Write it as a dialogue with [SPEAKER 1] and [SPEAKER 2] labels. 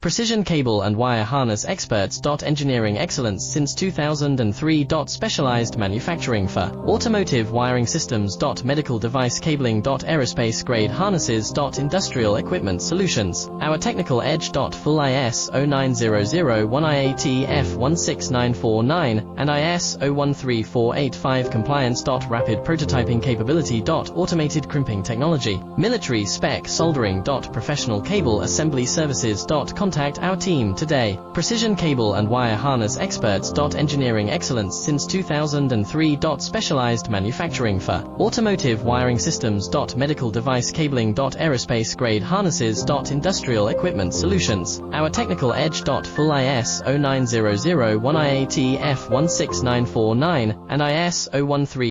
[SPEAKER 1] Precision cable and wire harness experts. Engineering excellence since 2003. Specialized manufacturing for automotive wiring systems. Medical device cabling. Aerospace grade harnesses. Industrial equipment solutions. Our technical edge. Full ISO 9001 IAT F16949 and ISO 13485 compliance. Rapid prototyping capability. Automated crimping technology. Military spec soldering. Professional cable assembly services. Contact our team today. Precision cable and wire harness experts. Engineering excellence since 2003. Specialized manufacturing for automotive wiring systems. Medical device cabling. Aerospace grade harnesses. Industrial equipment solutions. Our technical edge. Full ISO 9001 IAT F16949 and ISO 13